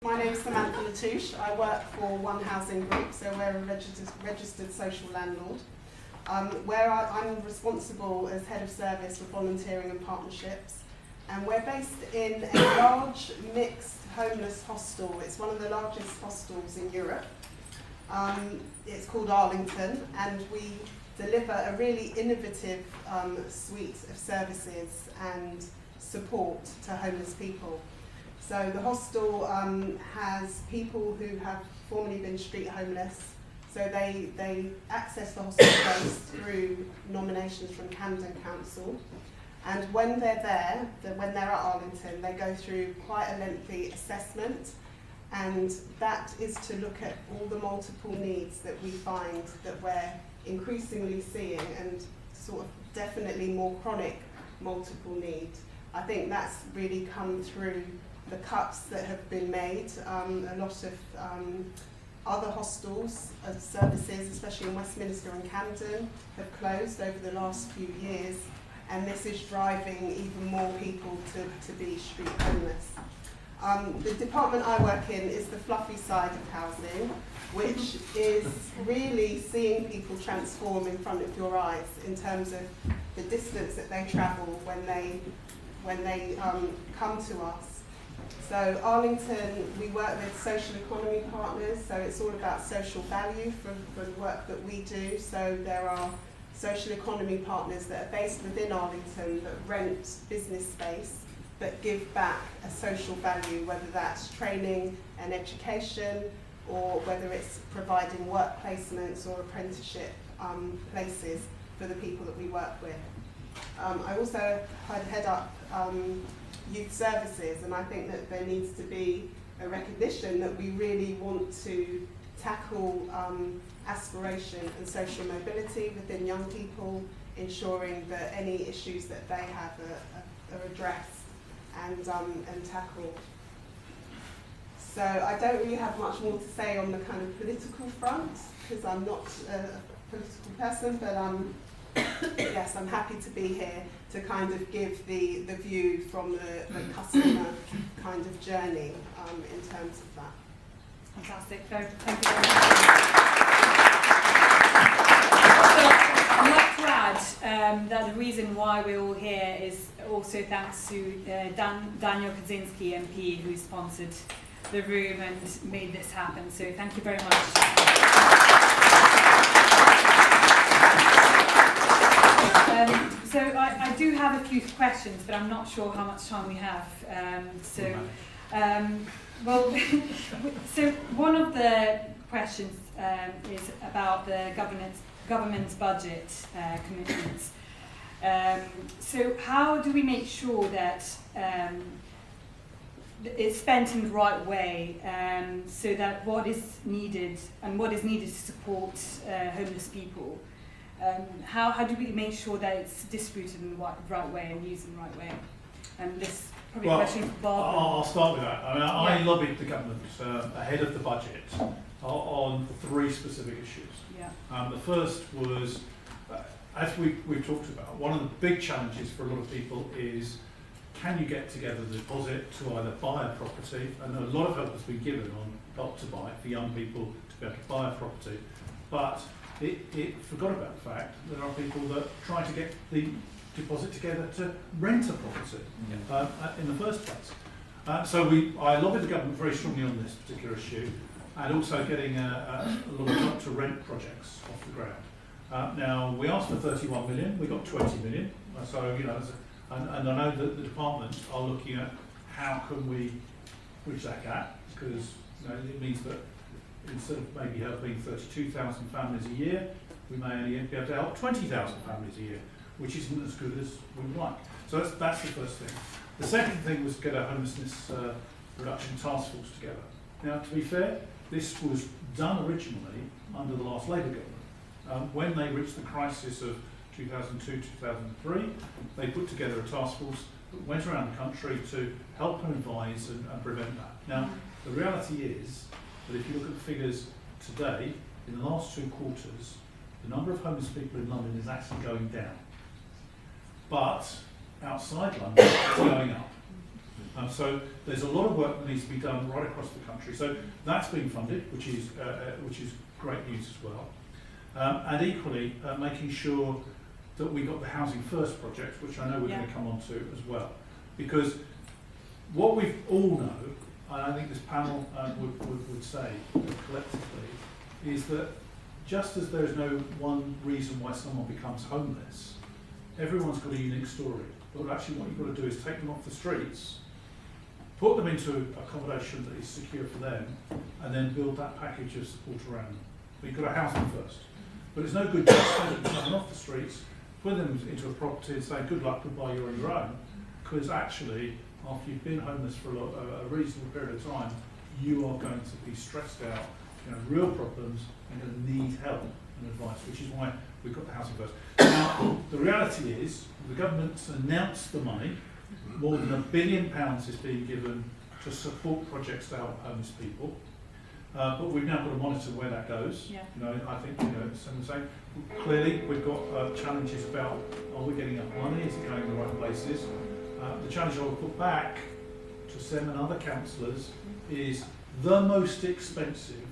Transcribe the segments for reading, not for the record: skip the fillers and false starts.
My name is Samantha Latouche. I work for One Housing Group, so we're a registered social landlord, where I'm responsible as head of service for volunteering and partnerships. And we're based in a large mixed homeless hostel. It's one of the largest hostels in Europe. It's called Arlington, and we deliver a really innovative suite of services and support to homeless people. So the hostel has people who have formerly been street homeless. So they access the hostel space through nominations from Camden Council. And when they're there, when they're at Arlington, they go through quite a lengthy assessment. And that is to look at all the multiple needs that we find that we're increasingly seeing, and sort of definitely more chronic multiple needs. I think that's really come through the cuts that have been made. A lot of other hostels services, especially in Westminster and Camden, have closed over the last few years, and this is driving even more people to be street homeless. The department I work in is the fluffy side of housing, which is really seeing people transform in front of your eyes in terms of the distance that they travel when they come to us. So Arlington, we work with social economy partners, so it's all about social value for the work that we do. So there are social economy partners that are based within Arlington that rent business space but give back a social value, whether that's training and education, or whether it's providing work placements or apprenticeship places for the people that we work with. I also head up youth services, and I think that there needs to be a recognition that we really want to tackle aspiration and social mobility within young people, ensuring that any issues that they have are addressed and tackled. So I don't really have much more to say on the kind of political front, because I'm not a political person, but yes, I'm happy to be here to kind of give the view from the customer kind of journey in terms of that. Fantastic. Thank you very much. So I'd like to add that the reason why we're all here is also thanks to Daniel Kaczynski MP, who sponsored the room and made this happen. So thank you very much. So I do have a few questions, but I'm not sure how much time we have. So one of the questions is about the government's budget commitments. So how do we make sure that it's spent in the right way, so that what is needed to support homeless people? How do we make sure that it's distributed in the right way and used in the right way? And this probably a question for Barbara. I'll start with that. I mean, I lobbied the government ahead of the budget on three specific issues. Yeah. The first was, as we've talked about, one of the big challenges for a lot of people is, can you get together the deposit to either buy a property? And a lot of help has been given on Help to Buy for young people to be able to buy a property, but it forgot about the fact that there are people that try to get the deposit together to rent a property in the first place. So I lobbied the government very strongly on this particular issue, and also getting a lot of help to rent projects off the ground. Now, we asked for 31 million, we got 20 million, so you know, and I know that the department are looking at how can we bridge that gap, because you know, it means that instead of maybe helping 32,000 families a year, we may only be able to help 20,000 families a year, which isn't as good as we would like. So that's the first thing. The second thing was to get a homelessness reduction task force together. Now, to be fair, this was done originally under the last Labour government. When they reached the crisis of 2002, 2003, they put together a task force that went around the country to help and advise and prevent that. Now, the reality is that if you look at the figures today, in the last 2 quarters, the number of homeless people in London is actually going down. But outside London, it's going up. So there's a lot of work that needs to be done right across the country. So that's been funded, which is great news as well. And equally, making sure that we got the Housing First project, which I know we're going to come on to as well. Because what we all know, and I think this panel would say collectively, is that just as there is no one reason why someone becomes homeless, everyone's got a unique story. But actually what you've got to do is take them off the streets, put them into accommodation that is secure for them, and then build that package of support around them. But you've got to house them first. But it's no good just taking someone off the streets, putting them into a property and saying, good luck, goodbye, you're on your own. Because actually, after you've been homeless for a reasonable period of time, you are going to be stressed out, real problems, and going to need help and advice, which is why we've got the Housing First. Now, the reality is, the government's announced the money. More than £1 billion is being given to support projects to help homeless people. But we've now got to monitor where that goes. Yeah. I think, some saying, clearly we've got challenges about, are we getting enough money? Is it going in the right places? The challenge I would put back to Sam and other councillors is the most expensive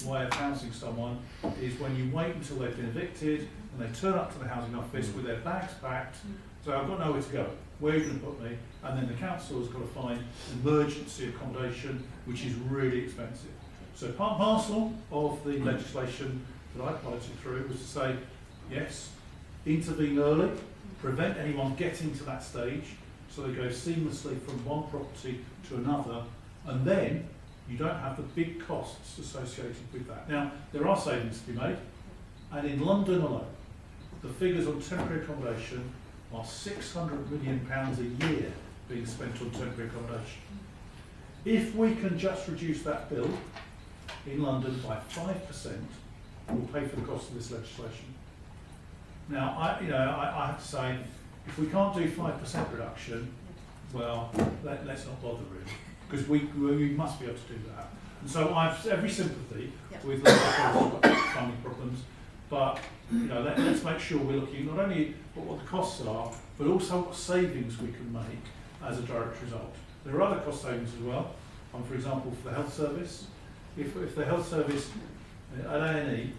way of housing someone is when you wait until they've been evicted and they turn up to the housing office with their bags packed, so I've got nowhere to go, where are you going to put me? And then the council has got to find emergency accommodation, which is really expensive. So part and parcel of the legislation that I piloted through was to say, yes, intervene early, prevent anyone getting to that stage, so they go seamlessly from one property to another, and then you don't have the big costs associated with that. Now, there are savings to be made, and in London alone, the figures on temporary accommodation are £600 million a year being spent on temporary accommodation. If we can just reduce that bill in London by 5%, we'll pay for the cost of this legislation. Now, I have to say, if we can't do 5% reduction, well, let's not bother really, because we must be able to do that. And so I have every sympathy with local authorities got funding problems, but let's make sure we're looking not only at what the costs are, but also what savings we can make as a direct result. There are other cost savings as well. For example, for the health service, if the health service at A&E,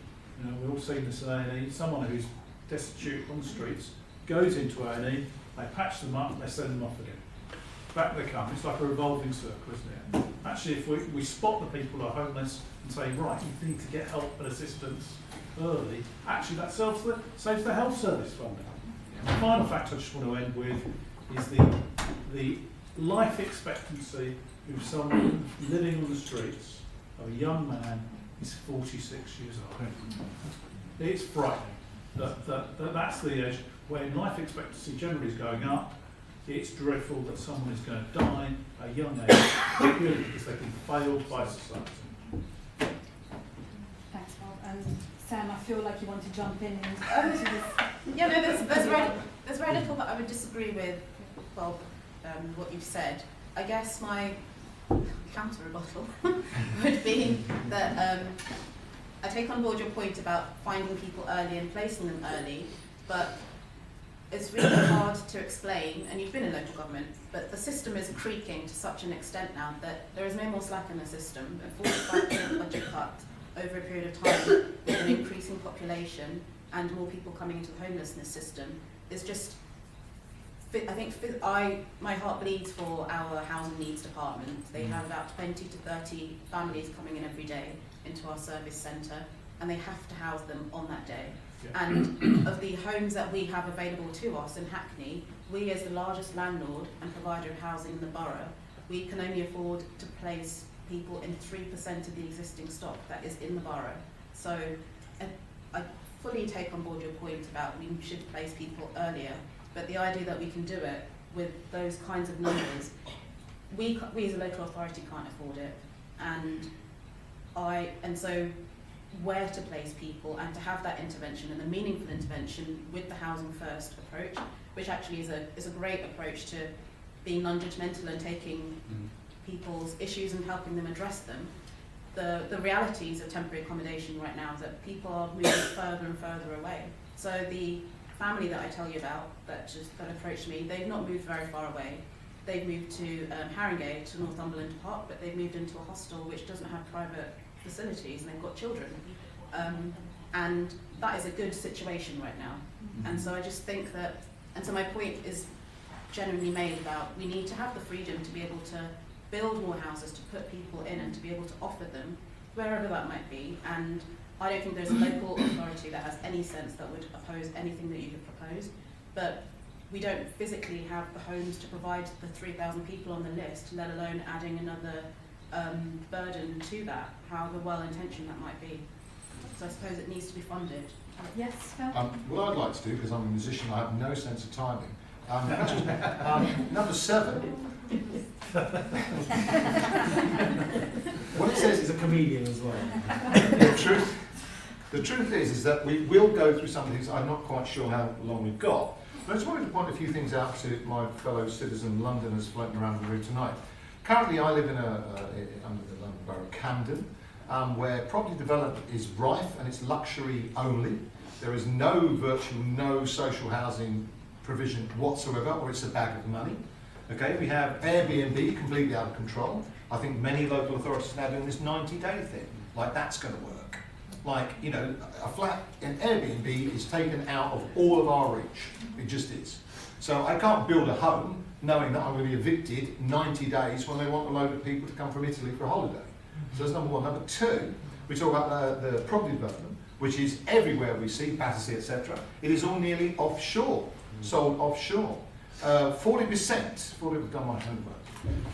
we've all seen this at A&E, someone who's destitute on the streets goes into A&E, they patch them up, they send them off again. Back they come. It's like a revolving circle, isn't it? Actually, if we spot the people who are homeless and say, right, you need to get help and assistance early, actually that saves the health service funding. The final fact I just want to end with is the life expectancy of someone living on the streets, of a young man, is 46 years old. It's frightening. That's the age when life expectancy generally is going up. It's dreadful that someone is going to die at a young age purely because they've been failed by society. Thanks, Bob. And Sam, I feel like you want to jump in and answer this. Yeah, no, there's very little that I would disagree with, Bob, what you've said. I guess my counter rebuttal would be that I take on board your point about finding people early and placing them early, but it's really hard to explain, and you've been in local government, but the system is creaking to such an extent now that there is no more slack in the system. A 45% budget cut over a period of time with an increasing population and more people coming into the homelessness system is just, I think my heart bleeds for our housing needs department. They have about 20 to 30 families coming in every day into our service centre, and they have to house them on that day. Yeah. And of the homes that we have available to us in Hackney, we as the largest landlord and provider of housing in the borough, we can only afford to place people in 3% of the existing stock that is in the borough. So I fully take on board your point about we should place people earlier, but the idea that we can do it with those kinds of numbers, we as a local authority can't afford it. And so where to place people and to have that intervention and the meaningful intervention with the Housing First approach, which actually is a great approach to being non-judgmental and taking people's issues and helping them address them. The realities of temporary accommodation right now is that people are moving further and further away. So the family that I tell you about that approached me, they've not moved very far away. they've moved to Haringey, to Northumberland Park, but they've moved into a hostel which doesn't have private facilities, and they've got children. And that is a good situation right now. And so I just think that, and so my point is genuinely made about we need to have the freedom to be able to build more houses, to put people in and to be able to offer them, wherever that might be. And I don't think there's a local authority that has any sense that would oppose anything that you have proposed, but we don't physically have the homes to provide the 3,000 people on the list, let alone adding another burden to that, however well-intentioned that might be. So I suppose it needs to be funded. Yes, Phil? What I'd like to do, because I'm a musician, I have no sense of timing. Number 7. What it says He's a comedian as well. the truth is that we will go through some of these. I'm not quite sure how long we've got. But I just wanted to point a few things out to my fellow citizen Londoners floating around the room tonight. Currently, I live in under the London Borough of Camden, where property development is rife and it's luxury only. There is virtually no social housing provision whatsoever, or it's a bag of money. Okay, we have Airbnb completely out of control. I think many local authorities are now doing this 90-day thing. Like, that's going to work. Like, you know, a flat in Airbnb is taken out of all of our reach. It just is. So I can't build a home knowing that I'm going to be evicted 90 days when they want a load of people to come from Italy for a holiday. So that's number one. Number two, we talk about the property development, which is everywhere we see, Battersea, etc. It is all nearly offshore, sold offshore. 40%, we've done my homework,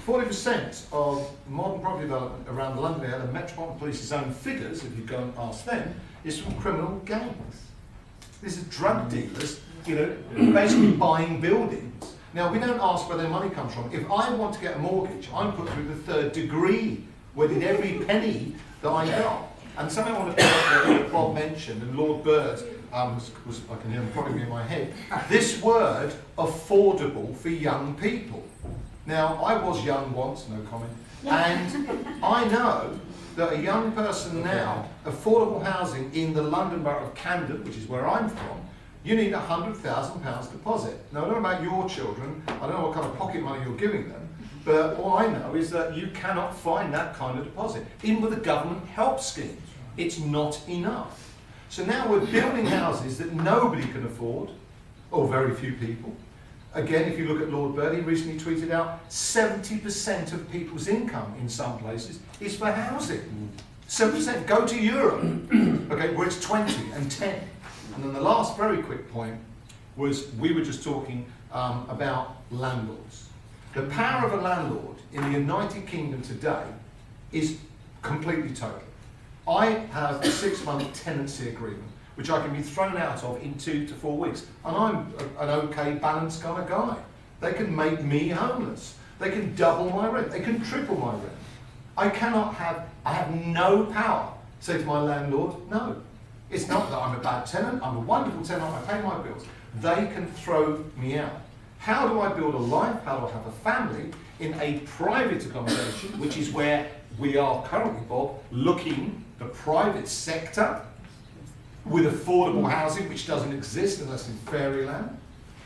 40% of modern property development around the London area, the Metropolitan Police's own figures, if you go and ask them, is from criminal gangs. This is drug dealers, you know, basically buying buildings. Now, we don't ask where their money comes from. If I want to get a mortgage, I'm put through the 3rd degree, where did every penny that I got. And something I want to point out that Bob mentioned, and Lord Bird, I can hear him probably in my head, this word, affordable for young people. Now, I was young once, no comment, and I know that a young person now, affordable housing in the London Borough of Camden, which is where I'm from, you need £100,000 deposit. Now, I don't know about your children, I don't know what kind of pocket money you're giving them, but all I know is that you cannot find that kind of deposit, even with the government help scheme. It's not enough. So now we're building houses that nobody can afford, or very few people. Again, if you look at Lord Bird, he recently tweeted out 70% of people's income in some places is for housing. 7%. Go to Europe, okay, where it's 20 and 10. And then the last very quick point was, we were just talking about landlords. The power of a landlord in the United Kingdom today is completely total. I have a 6-month tenancy agreement, which I can be thrown out of in 2 to 4 weeks. And I'm an okay, balanced kind of guy. They can make me homeless. They can double my rent. They can triple my rent. I have no power to say to my landlord, no. It's not that I'm a bad tenant. I'm a wonderful tenant. I pay my bills. They can throw me out. How do I build a life? How do I have a family in a private accommodation, which is where we are currently, Bob, looking the private sector with affordable housing, which doesn't exist unless in fairyland.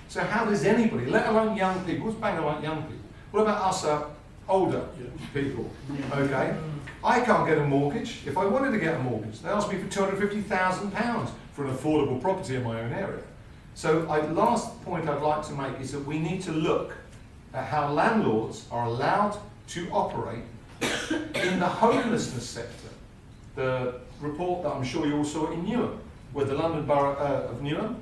So how does anybody, let alone young people, what's bang about young people? What about us older people? Okay, I can't get a mortgage. If I wanted to get a mortgage, they ask me for £250,000 for an affordable property in my own area. So last point I'd like to make is that we need to look at how landlords are allowed to operate in the homelessness sector. The report that I'm sure you all saw in Newham, where the London Borough of Newham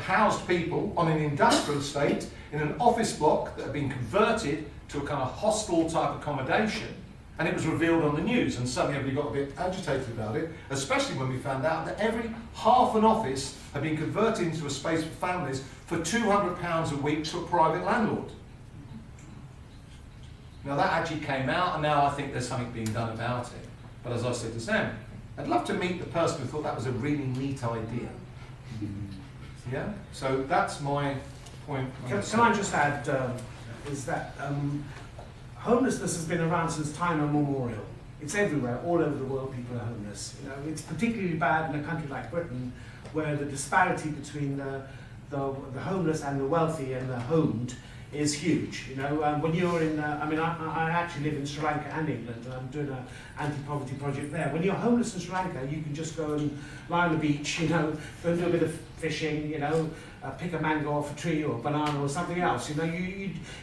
housed people on an industrial estate in an office block that had been converted to a kind of hostel type accommodation, and it was revealed on the news, and suddenly everybody got a bit agitated about it, especially when we found out that every half an office had been converted into a space for families for £200 a week to a private landlord. Now that actually came out, and now I think there's something being done about it. But as I said to Sam, I'd love to meet the person who thought that was a really neat idea. Yeah? So that's my point. Can I just add, is that homelessness has been around since time immemorial. It's everywhere, all over the world people are homeless. You know, it's particularly bad in a country like Britain, where the disparity between the homeless and the wealthy and the homed is huge. You know, when you're in, I actually live in Sri Lanka and England, and I'm doing an anti-poverty project there. When you're homeless in Sri Lanka, you can just go and lie on the beach, you know, go and do a bit of fishing, you know, pick a mango off a tree or a banana or something else. You know,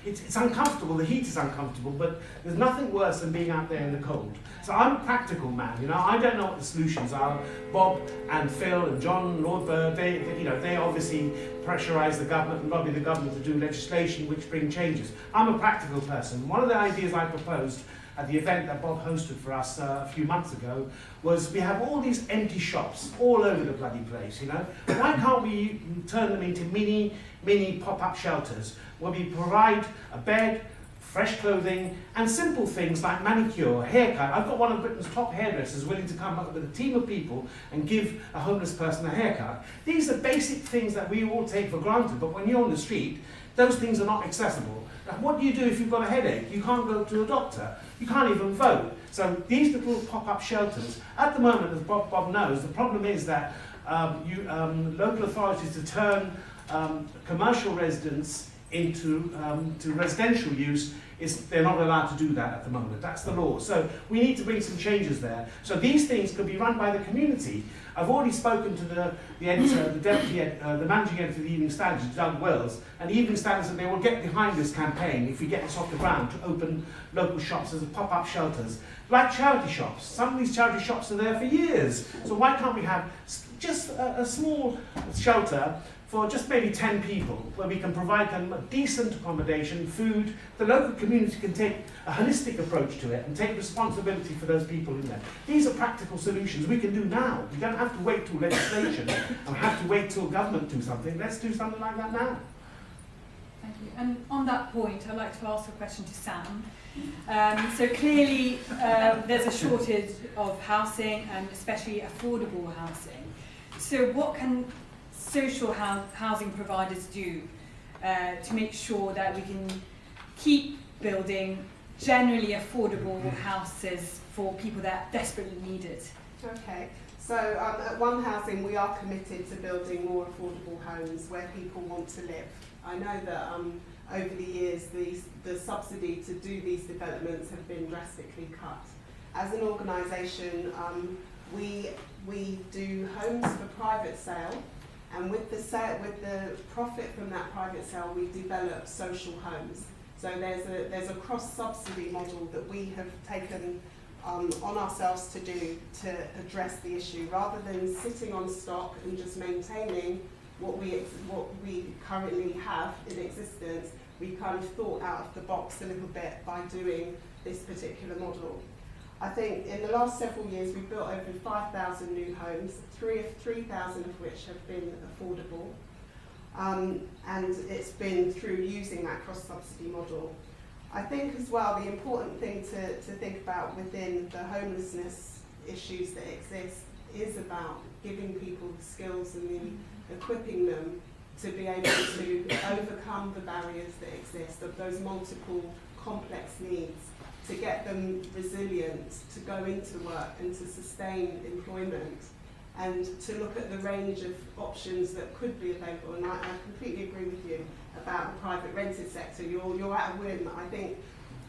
it's uncomfortable, the heat is uncomfortable, but there's nothing worse than being out there in the cold. So I'm a practical man, you know, I don't know what the solutions are. Bob and Phil and John, Lord Bird, they obviously pressurise the government and lobby the government to do legislation which bring changes. I'm a practical person. One of the ideas I proposed at the event that Bob hosted for us a few months ago was we have all these empty shops all over the bloody place, you know. Why can't we turn them into mini pop-up shelters where we provide a bed, fresh clothing, and simple things like manicure, haircut. I've got one of Britain's top hairdressers willing to come up with a team of people and give a homeless person a haircut. These are basic things that we all take for granted, but when you're on the street, those things are not accessible. Now, what do you do if you've got a headache? You can't go to a doctor. You can't even vote. So these little pop-up shelters, at the moment, as Bob knows, the problem is that local authorities to turn commercial residents into to residential use, they're not allowed to do that at the moment. That's the law. So we need to bring some changes there. So these things could be run by the community. I've already spoken to the editor, the managing editor of the Evening Standard, Doug Wells, and the Evening Standard said they will get behind this campaign if we get this off the ground to open local shops as pop-up shelters, like charity shops. Some of these charity shops are there for years. So why can't we have just a small shelter for just maybe 10 people, where we can provide them a decent accommodation, food. The local community can take a holistic approach to it and take responsibility for those people in there. These are practical solutions we can do now. We don't have to wait till legislation and have to wait till government do something. Let's do something like that now. Thank you. And on that point, I'd like to ask a question to Sam. So clearly there's a shortage of housing, and especially affordable housing. So what can social housing providers do to make sure that we can keep building generally affordable houses for people that desperately need it? Okay, so at One Housing we are committed to building more affordable homes where people want to live. I know that over the years the subsidy to do these developments have been drastically cut. As an organisation, we do homes for private sale. And with the profit from that private sale, we develop social homes. So there's a cross-subsidy model that we have taken on ourselves to do to address the issue, rather than sitting on stock and just maintaining what we currently have in existence. We kind of thought out of the box a little bit by doing this particular model. I think in the last several years we've built over 5,000 new homes, 3,000 of which have been affordable, and it's been through using that cross-subsidy model. I think as well the important thing to think about within the homelessness issues that exist is about giving people the skills and equipping them to be able to overcome the barriers that exist of those multiple complex needs, to get them resilient, to go into work and to sustain employment, and to look at the range of options that could be available. And I completely agree with you about the private rented sector. You're at a whim. I think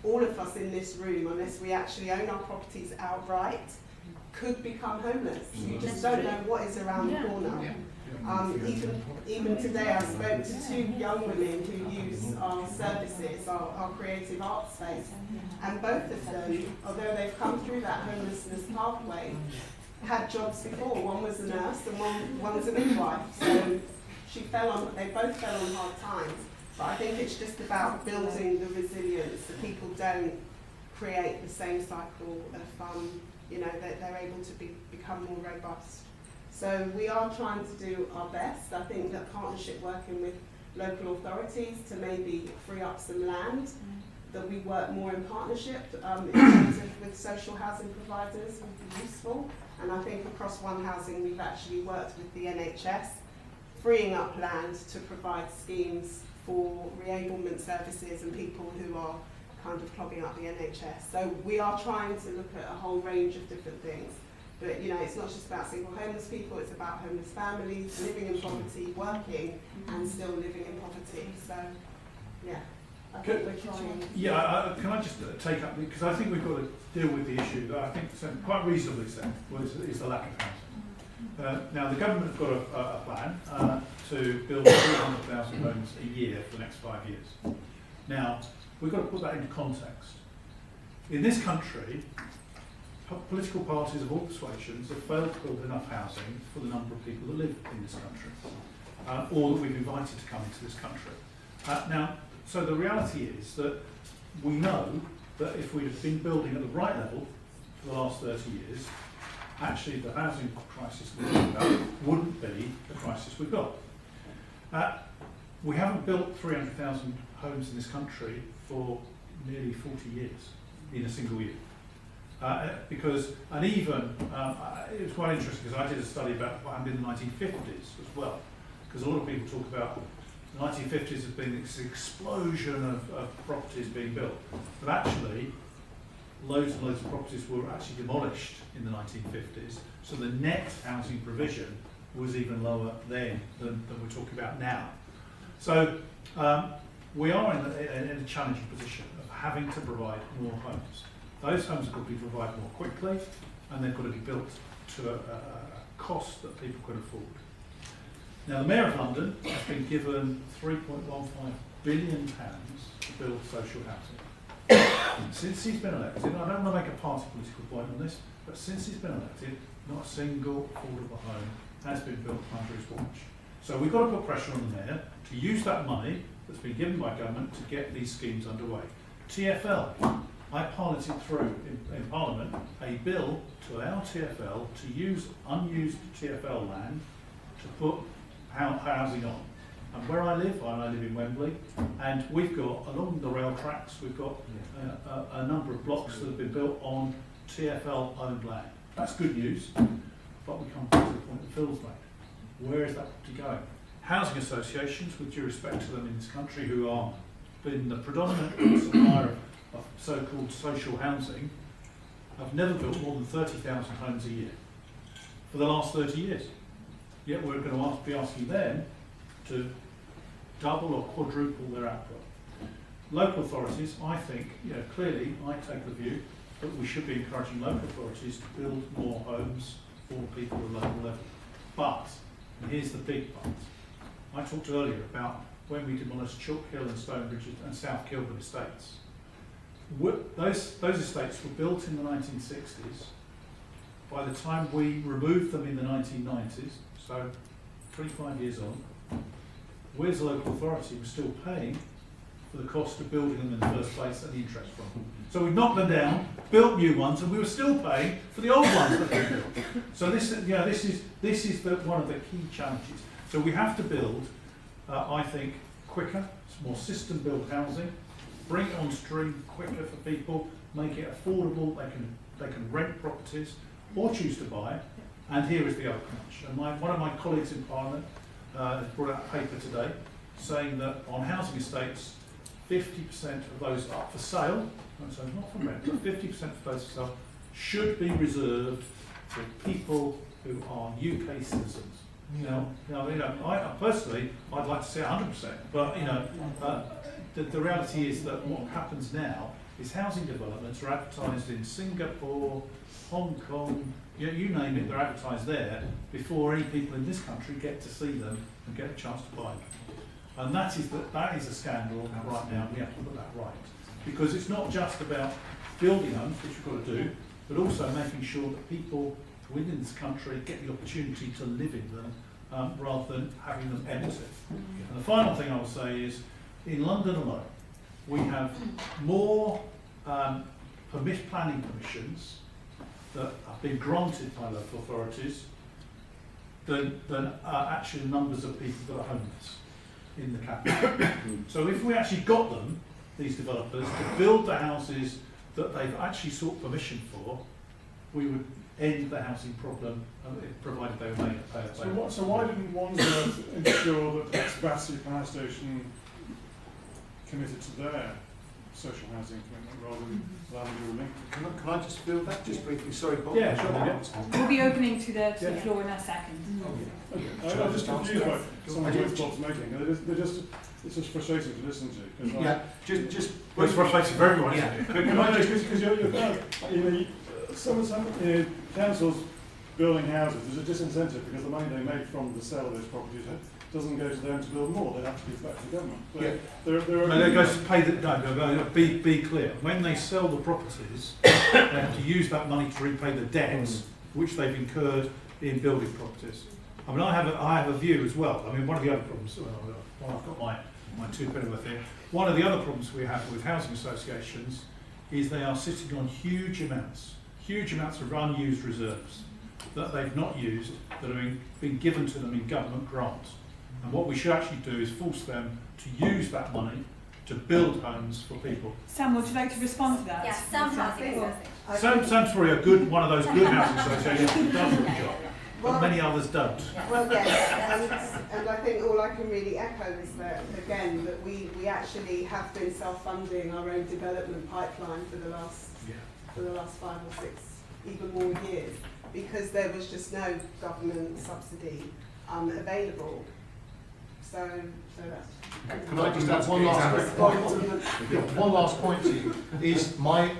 all of us in this room, unless we actually own our properties outright, could become homeless. You just don't know what is around the corner. Even today I spoke to 2 young women who use our services, our creative art space, and both of them, although they've come through that homelessness pathway, had jobs before. One was a nurse and one was a midwife. So they both fell on hard times. But I think it's just about building the resilience so people don't create the same cycle of that they're able to become more robust. So we are trying to do our best. I think that partnership working with local authorities to maybe free up some land, that we work more in partnership in terms of with social housing providers would be useful. And I think across One Housing we've actually worked with the NHS, freeing up land to provide schemes for reablement services and people who are kind of clogging up the NHS. So we are trying to look at a whole range of different things. But it's not just about single homeless people, it's about homeless families, living in poverty, working, and still living in poverty. So, yeah. I think we're trying. Yeah, can I just take up, because I think we've got to deal with the issue that I think quite reasonably said is the lack of housing. Now the government have got a plan to build 300,000 homes a year for the next 5 years. Now we've got to put that into context. In this country, political parties of all persuasions have failed to build enough housing for the number of people that live in this country, or that we've invited to come into this country. Now, so the reality is that we know that if we'd have been building at the right level for the last 30 years, actually the housing crisis we're talking about wouldn't be the crisis we've got. We haven't built 300,000 homes in this country for nearly 40 years in a single year. Because, and even, it was quite interesting because I did a study about what happened in the 1950s as well. Because a lot of people talk about the 1950s as being this explosion of properties being built. But actually, loads and loads of properties were actually demolished in the 1950s. So the net housing provision was even lower then than we're talking about now. So we are in a challenging position of having to provide more homes. Those homes have got to be provided more quickly, and they've got to be built to a cost that people can afford. Now, the Mayor of London has been given £3.15 billion to build social housing. Since he's been elected, I don't want to make a party political point on this, but since he's been elected, not a single affordable home has been built under his watch. So we've got to put pressure on the Mayor to use that money that's been given by government to get these schemes underway. TfL. I piloted through in Parliament a bill to allow TfL to use unused TfL land to put housing on. And where I live in Wembley, and we've got, along the rail tracks, we've got a number of blocks that have been built on TfL owned land. That's good news, but we come back to the point that Phil's made. Where is that going? Housing associations, with due respect to them in this country, who are been the predominant supplier of so-called social housing, have never built more than 30,000 homes a year for the last 30 years. Yet we're going to be asking them to double or quadruple their output. Local authorities, I think, clearly I take the view that we should be encouraging local authorities to build more homes for people at a local level. But, and here's the big but, I talked earlier about when we demolished Chalk Hill and Stonebridge and South Kilburn estates. Those estates were built in the 1960s. By the time we removed them in the 1990s, so 25 years on, we as a local authority were still paying for the cost of building them in the first place and the interest from them. So we knocked them down, built new ones, and we were still paying for the old ones that we built. So this is one of the key challenges. So we have to build, I think, quicker, more system-built housing, bring it on stream quicker for people, make it affordable. They can rent properties or choose to buy. And here is the other crunch. And one of my colleagues in Parliament has brought out a paper today saying that on housing estates, 50% of those up for sale, so not for rent, but 50% of those for sale should be reserved for people who are UK citizens. I personally, I'd like to see 100%, but the reality is that what happens now is housing developments are advertised in Singapore, Hong Kong, you name it, they're advertised there before any people in this country get to see them and get a chance to buy them. And that is a scandal right now. We have to put that right, because it's not just about building homes, which we've got to do, but also making sure that people within this country get the opportunity to live in them rather than having them empty. And the final thing I will say is, in London alone, we have more planning permissions that have been granted by local authorities than actual numbers of people that are homeless in the capital. So if we actually got them, these developers, to build the houses that they've actually sought permission for, we would end the housing problem, provided they were made to pay. So why didn't Wandsworth ensure that ex-Battersea Power Station committed to their social housing commitment rather than allowing you a link? Can I just fill that just briefly? Sorry, Bob. Yeah, sure. Yeah. We'll be opening to the floor in a second. I'm just confused by some of the points Bob's making. They're just it's just frustrating to listen to. 'Cause Yeah, just Well, it's frustrating for everyone, Yeah. isn't it? But can I just, because some councils building houses, there's a disincentive because the money they make from the sale of those properties doesn't go to them to build more. They have to give back to the government. But Yeah. there are No, it goes to pay the, no, be clear. When they sell the properties, they have to use that money to repay the debts which they've incurred in building properties. I mean, I have a view as well. I mean, one of the other problems, well, I've got my two pennyworth here. One of the other problems we have with housing associations is they are sitting on huge amounts of unused reserves that they've not used, that have been given to them in government grants. And what we should actually do is force them to use that money to build homes for people. Sam, would you like to respond to that? Yes, some housing associations. Sam's probably one of those good housing associations who does a good job, but many others don't. Well, yes, and I think all I can really echo is that, again, that we actually have been self-funding our own development pipeline for the last 5 or 6, even more years, because there was just no government subsidy available. So that's. Can I just add one last point to you? Is my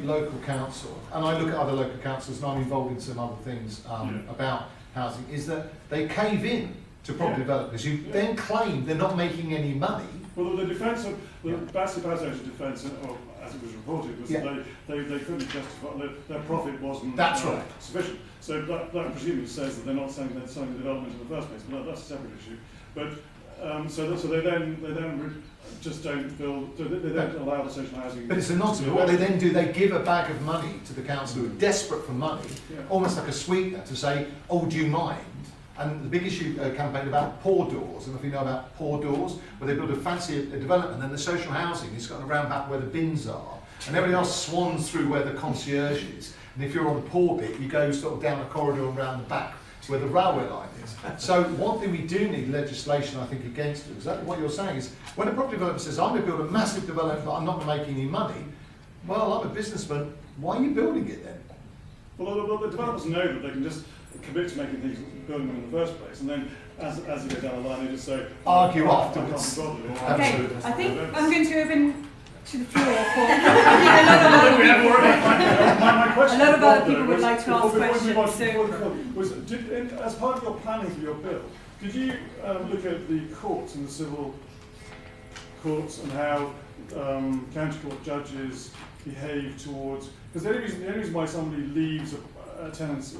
local council, and I look at other local councils, and I'm involved in some other things about housing, is that they cave in to property developers who then claim they're not making any money. Well, the defence of the Battersea Power Station defence, or as it was reported, was that they couldn't justify their profit wasn't sufficient. So that presumably says that they're not selling the development in the first place. But that's a separate issue. But so they then just don't build. They don't allow the social housing. But it's a nonsense. What they then do, they give a bag of money to the council who are desperate for money, almost like a sweetener, to say, "Oh, do you mind?" And the big issue campaign about poor doors, and if you know about poor doors, where they build a fancy development, and then the social housing is got around back where the bins are, and everybody else swans through where the concierge is. And if you're on the poor bit, you go sort of down a corridor and round the back where the railway line is. So one thing we do need legislation, I think, against it. Exactly what you're saying is, when a property developer says, I'm going to build a massive development, but I'm not going to make any money, well, I'm a businessman, why are you building it then? Well, the developers know that they can just commit to making things, building them in the first place, and then as they go down the line, they just say, argue afterwards. Okay, I think I'm going to open to the floor for a lot of other people would like to ask questions. As part of your planning for your bill, did you look at the courts and the civil courts and how county court judges behave towards? Because the only reason why somebody leaves a tenancy,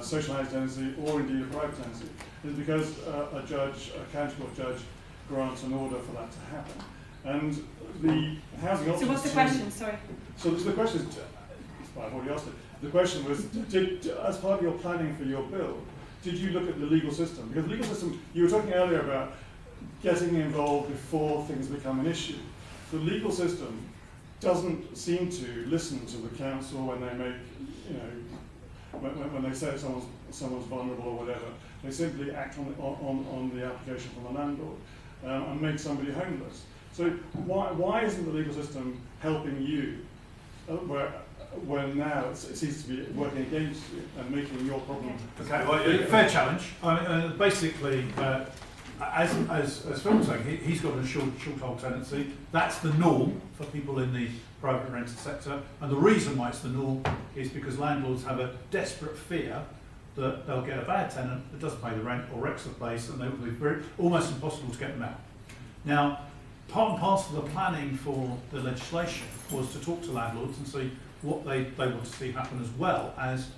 social housing tenancy, or indeed a private tenancy, is because a county court judge grants an order for that to happen. And the housing options. So what's the question? Sorry. So the question is, I've already asked it. The question was, as part of your planning for your bill, did you look at the legal system? Because the legal system, you were talking earlier about getting involved before things become an issue. The legal system doesn't seem to listen to the council when they make, when they say someone's vulnerable or whatever. They simply act on the application from the landlord and make somebody homeless. So why isn't the legal system helping you where now it seems to be working against you and making your problem? Okay, well, fair challenge. Basically, as Phil was saying, he's got a short hold tenancy. That's the norm for people in the private rented sector, and the reason why it's the norm is because landlords have a desperate fear that they'll get a bad tenant that doesn't pay the rent or wrecks the place, and they will be almost impossible to get them out. Now, part and parcel of the planning for the legislation was to talk to landlords and see what they want to see happen, as well as